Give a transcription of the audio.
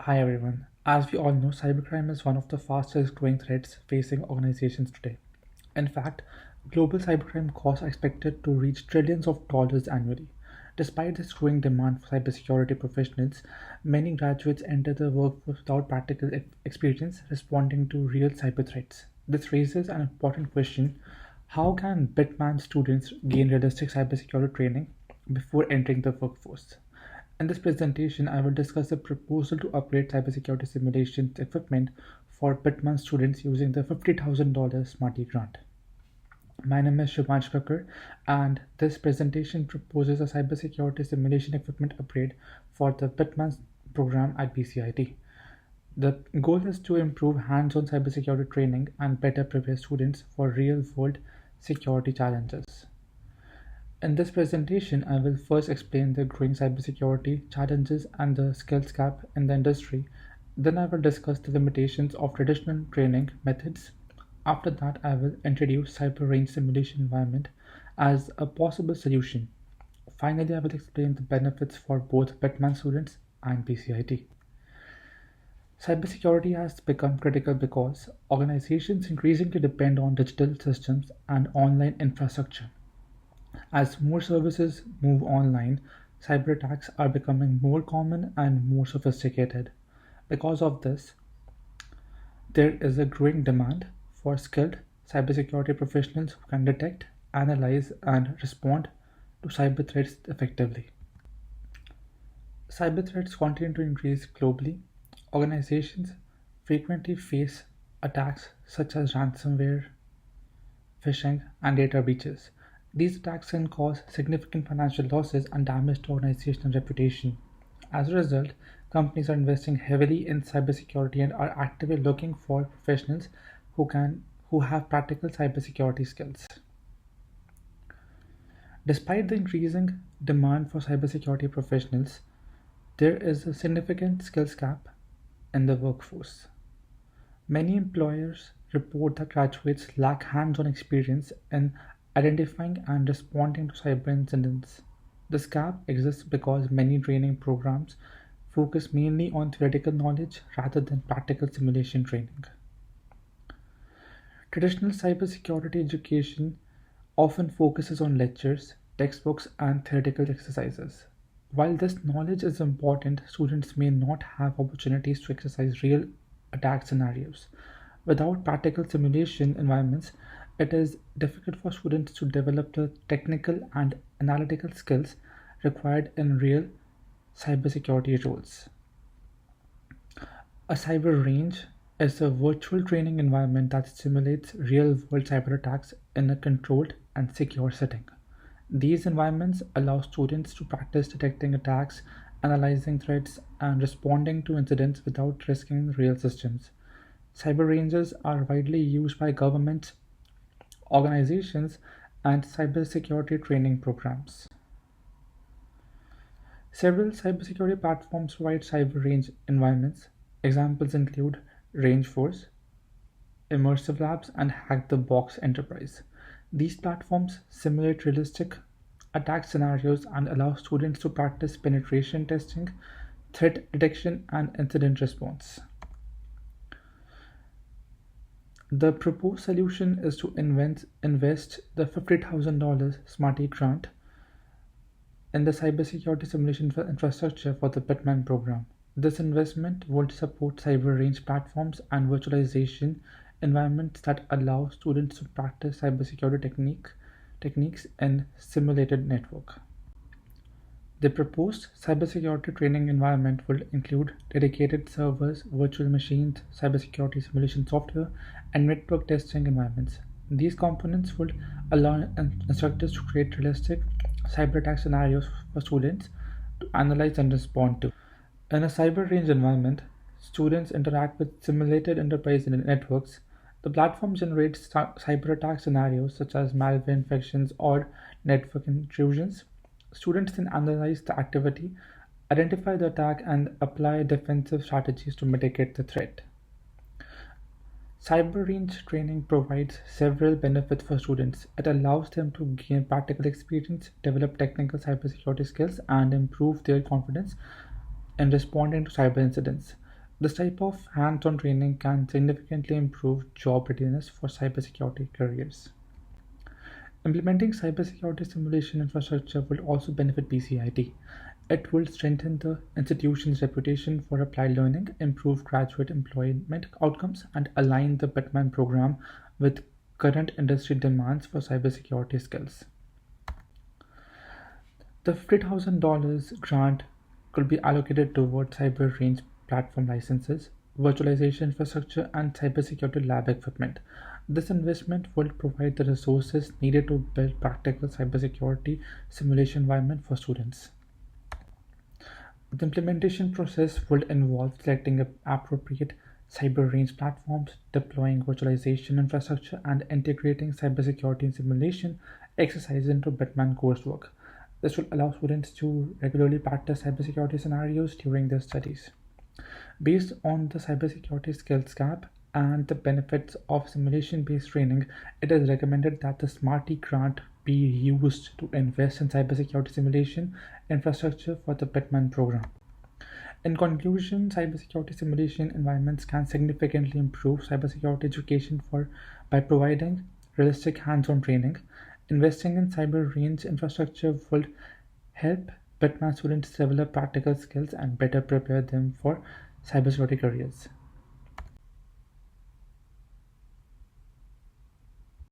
Hi everyone. As we all know, cybercrime is one of the fastest growing threats facing organizations today. In fact, global cybercrime costs are expected to reach trillions of dollars annually. Despite this growing demand for cybersecurity professionals, many graduates enter the workforce without practical experience responding to real cyber threats. This raises an important question: how can BITMAN students gain realistic cybersecurity training before entering the workforce? In this presentation, I will discuss the proposal to upgrade cybersecurity simulation equipment for BITMAN students using the $50,000 Smarty grant. My name is Shivansh Kakkar, and this presentation proposes a cybersecurity simulation equipment upgrade for the BITMAN program at BCIT. The goal is to improve hands-on cybersecurity training and better prepare students for real-world security challenges. In this presentation, I will first explain the growing cybersecurity challenges and the skills gap in the industry. Then I will discuss the limitations of traditional training methods. After that, I will introduce cyber range simulation environment as a possible solution. Finally, I will explain the benefits for both BITMAN students and BCIT. Cybersecurity has become critical because organizations increasingly depend on digital systems and online infrastructure. As more services move online, cyber attacks are becoming more common and more sophisticated. Because of this, there is a growing demand for skilled cybersecurity professionals who can detect, analyze, and respond to cyber threats effectively. Cyber threats continue to increase globally. Organizations frequently face attacks such as ransomware, phishing, and data breaches. These attacks can cause significant financial losses and damage to organizational reputation. As a result, companies are investing heavily in cybersecurity and are actively looking for professionals who have practical cybersecurity skills. Despite the increasing demand for cybersecurity professionals, there is a significant skills gap in the workforce. Many employers report that graduates lack hands-on experience in identifying and responding to cyber incidents. This gap exists because many training programs focus mainly on theoretical knowledge rather than practical simulation training. Traditional cybersecurity education often focuses on lectures, textbooks, and theoretical exercises. While this knowledge is important, students may not have opportunities to exercise real attack scenarios. Without practical simulation environments, it is difficult for students to develop the technical and analytical skills required in real cybersecurity roles. A cyber range is a virtual training environment that simulates real-world cyber attacks in a controlled and secure setting. These environments allow students to practice detecting attacks, analyzing threats, and responding to incidents without risking real systems. Cyber ranges are widely used by governments, organizations, and cybersecurity training programs. Several cybersecurity platforms provide cyber range environments. Examples include Rangeforce, Immersive Labs, and Hack the Box Enterprise. These platforms simulate realistic attack scenarios and allow students to practice penetration testing, threat detection, and incident response. The proposed solution is to invest the $50,000 Smarty grant in the cybersecurity simulation infrastructure for the BITMAN program. This investment would support cyber range platforms and virtualization environments that allow students to practice cybersecurity techniques in simulated network. The proposed cybersecurity training environment will include dedicated servers, virtual machines, cybersecurity simulation software, and network testing environments. These components will allow instructors to create realistic cyber attack scenarios for students to analyze and respond to. In a cyber range environment, students interact with simulated enterprise networks. The platform generates cyber attack scenarios such as malware infections or network intrusions. Students then analyze the activity, identify the attack, and apply defensive strategies to mitigate the threat. Cyber range training provides several benefits for students. It allows them to gain practical experience, develop technical cybersecurity skills, and improve their confidence in responding to cyber incidents. This type of hands-on training can significantly improve job readiness for cybersecurity careers. Implementing cybersecurity simulation infrastructure will also benefit BCIT. It will strengthen the institution's reputation for applied learning, improve graduate employment outcomes, and align the BITMAN program with current industry demands for cybersecurity skills. The $50,000 grant could be allocated toward cyber range platform licenses, virtualization infrastructure, and cybersecurity lab equipment. This investment will provide the resources needed to build practical cybersecurity simulation environment for students. The implementation process will involve selecting appropriate cyber range platforms, deploying virtualization infrastructure, and integrating cybersecurity simulation exercises into BITMAN coursework. This will allow students to regularly practice cybersecurity scenarios during their studies. Based on the cybersecurity skills gap and the benefits of simulation-based training, it is recommended that the Smarty grant be used to invest in cybersecurity simulation infrastructure for the BITMAN program. In conclusion, cybersecurity simulation environments can significantly improve cybersecurity education by providing realistic hands-on training. Investing in cyber range infrastructure will help BITMAN students develop practical skills and better prepare them for cybersecurity careers.